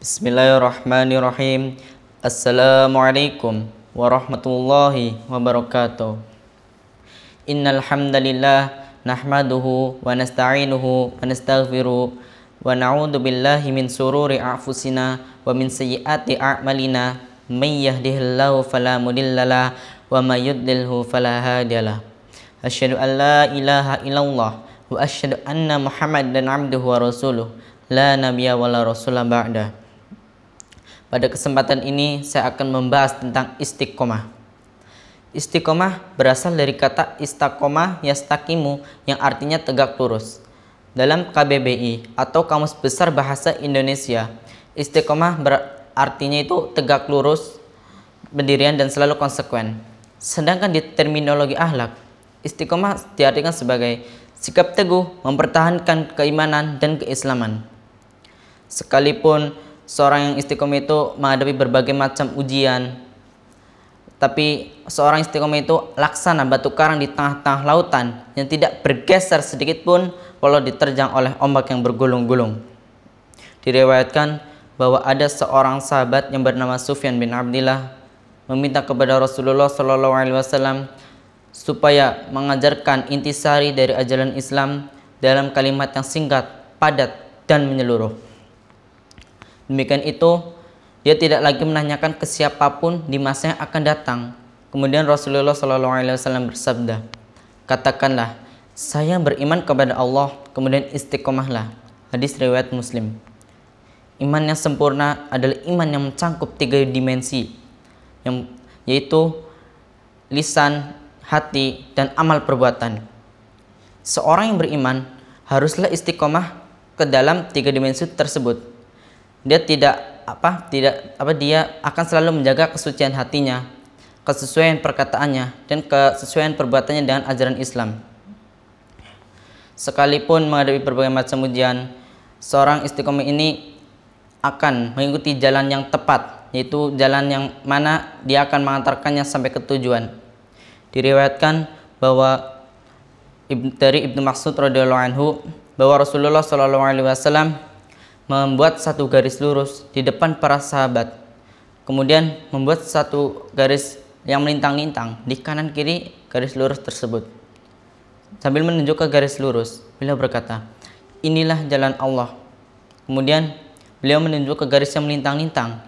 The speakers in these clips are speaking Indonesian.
Bismillahirrahmanirrahim. Assalamualaikum warahmatullahi wabarakatuh. Innal hamdalillah nahmaduhu wa nasta'inuhu wa nastaghfiruh wa na'udzu billahi min sururi anfusina wa min sayyiati a'malina. May yahdihillahu fala mudhillalah wa may yudlilhu fala hadiyalah. Asyhadu an la ilaha illallah wa asyhadu anna Muhammadan abduhu wa rasuluh. La nabiyya wa la rasula ba'da. Pada kesempatan ini saya akan membahas tentang istiqomah. Istiqomah berasal dari kata istaqomah yastaqimu yang artinya tegak lurus. Dalam KBBI atau Kamus Besar Bahasa Indonesia, istiqomah artinya itu tegak lurus, berdirian dan selalu konsekuen. Sedangkan di terminologi akhlak, istiqomah diartikan sebagai sikap teguh mempertahankan keimanan dan keislaman. Sekalipun seorang yang istiqomah itu menghadapi berbagai macam ujian, tapi seorang istiqomah itu laksana batu karang di tengah-tengah lautan yang tidak bergeser sedikit pun walau diterjang oleh ombak yang bergulung-gulung. Diriwayatkan bahwa ada seorang sahabat yang bernama Sufyan bin Abdillah meminta kepada Rasulullah SAW supaya mengajarkan intisari dari ajaran Islam dalam kalimat yang singkat, padat, dan menyeluruh. Demikian itu, dia tidak lagi menanyakan ke siapapun di masa yang akan datang. Kemudian Rasulullah SAW bersabda, "Katakanlah, saya beriman kepada Allah, kemudian istiqomahlah." Hadis riwayat Muslim. Iman yang sempurna adalah iman yang mencangkup 3 dimensi, yaitu lisan, hati, dan amal perbuatan. Seorang yang beriman haruslah istiqomah ke dalam 3 dimensi tersebut. Dia dia akan selalu menjaga kesucian hatinya, kesesuaian perkataannya, dan kesesuaian perbuatannya dengan ajaran Islam. Sekalipun menghadapi berbagai macam ujian, seorang istiqomah ini akan mengikuti jalan yang tepat, yaitu jalan yang mana dia akan mengantarkannya sampai ke tujuan. Diriwayatkan bahwa dari Ibnu Mas'ud radhiyallahu anhu bahwa Rasulullah SAW membuat satu garis lurus di depan para sahabat, kemudian membuat satu garis yang melintang-lintang di kanan kiri garis lurus tersebut. Sambil menunjuk ke garis lurus, beliau berkata, "Inilah jalan Allah." Kemudian beliau menunjuk ke garis yang melintang-lintang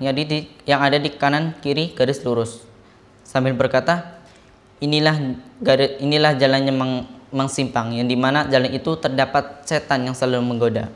yang ada di kanan kiri garis lurus, sambil berkata, inilah jalannya mengsimpang, yang dimana jalan itu terdapat setan yang selalu menggoda.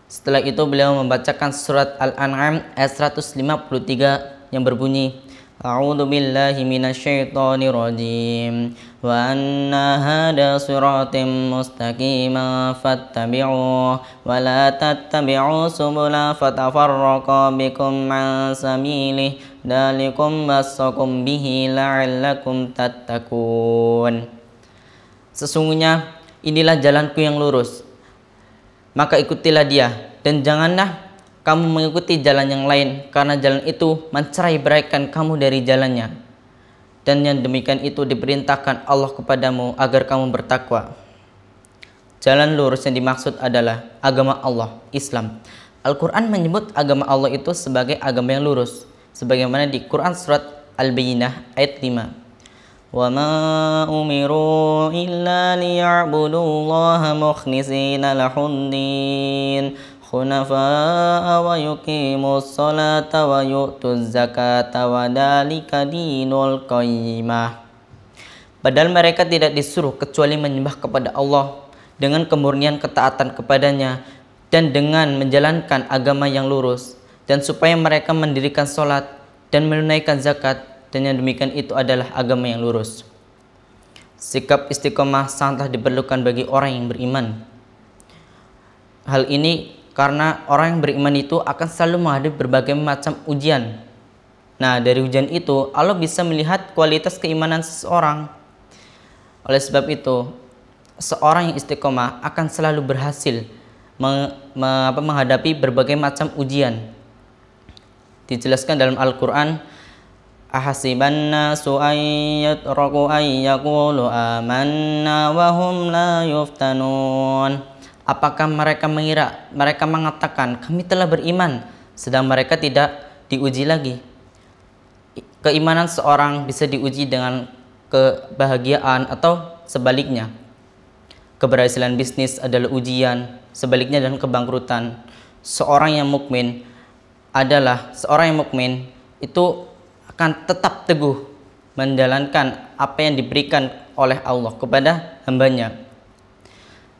Setelah itu beliau membacakan surat Al-An'am ayat 153 yang berbunyi, "A'udzu billahi minasyaitonir rajim wa anna hada siratim mustaqima fattabi'uhu wa la tattabi'u subula fatafarraqa bikum an sabilihi dzalikum wasaqum bihi la'allakum tattaqun." Sesungguhnya inilah jalanku yang lurus, maka ikutilah dia, dan janganlah kamu mengikuti jalan yang lain, karena jalan itu mencerai-beraikan kamu dari jalannya. Dan yang demikian itu diperintahkan Allah kepadamu agar kamu bertakwa. Jalan lurus yang dimaksud adalah agama Allah, Islam. Al-Quran menyebut agama Allah itu sebagai agama yang lurus, sebagaimana di Quran surat Al-Bayyinah ayat 5. وَمَا أُمِرُوا إِلَّا لِيَعْبُدُوا اللَّهَ مُخْلِصِينَ لَهُ الدِّينَ حُنَفَاءَ وَيُقِيمُوا الصَّلَاةَ وَيُؤْتُوا الزَّكَاةَ وَذَلِكَ دِينُ الْقَيِّمَةِ. Padahal mereka tidak disuruh kecuali menyembah kepada Allah dengan kemurnian ketaatan kepadanya dan dengan menjalankan agama yang lurus, dan supaya mereka mendirikan sholat dan menunaikan zakat, dan yang demikian itu adalah agama yang lurus. Sikap istiqomah sangatlah diperlukan bagi orang yang beriman. Hal ini karena orang yang beriman itu akan selalu menghadapi berbagai macam ujian. Nah, dari ujian itu Allah bisa melihat kualitas keimanan seseorang. Oleh sebab itu, seorang yang istiqomah akan selalu berhasil menghadapi berbagai macam ujian. Dijelaskan dalam Al-Quran, "Ahasiban nasu an yatraku an yaqulu amanna wa hum la yuftanun." Apakah mereka mengira, mereka mengatakan kami telah beriman, sedang mereka tidak diuji lagi? Keimanan seorang bisa diuji dengan kebahagiaan atau sebaliknya. Keberhasilan bisnis adalah ujian, sebaliknya dan kebangkrutan. Seorang yang mukmin itu akan tetap teguh menjalankan apa yang diberikan oleh Allah kepada hambanya.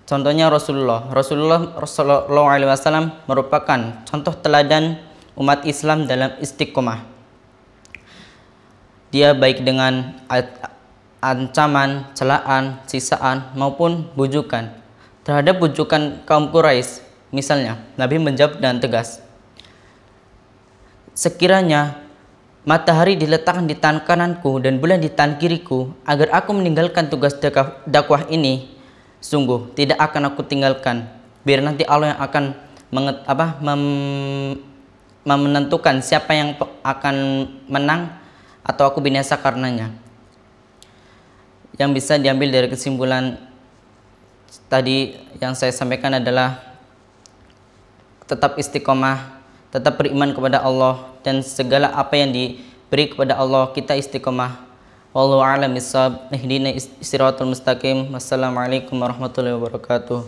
Contohnya Rasulullah Sallallahu Alaihi Wasallam merupakan contoh teladan umat Islam dalam istiqomah. Dia baik dengan ancaman, celaan, sisaan maupun bujukan. Terhadap bujukan kaum Quraisy, misalnya, Nabi menjawab dengan tegas, sekiranya matahari diletakkan di tangan kananku dan bulan di tangan kiriku, agar aku meninggalkan tugas dakwah ini, sungguh tidak akan aku tinggalkan. Biar nanti Allah yang akan menentukan siapa yang akan menang atau aku binasa karenanya. Yang bisa diambil dari kesimpulan tadi yang saya sampaikan adalah tetap istiqomah, tetap beriman kepada Allah, dan segala apa yang diberi kepada Allah kita istiqomah. Wallahu a'lam bishawab. Ihdina siratal mustaqim. Wassalamualaikum warahmatullahi wabarakatuh.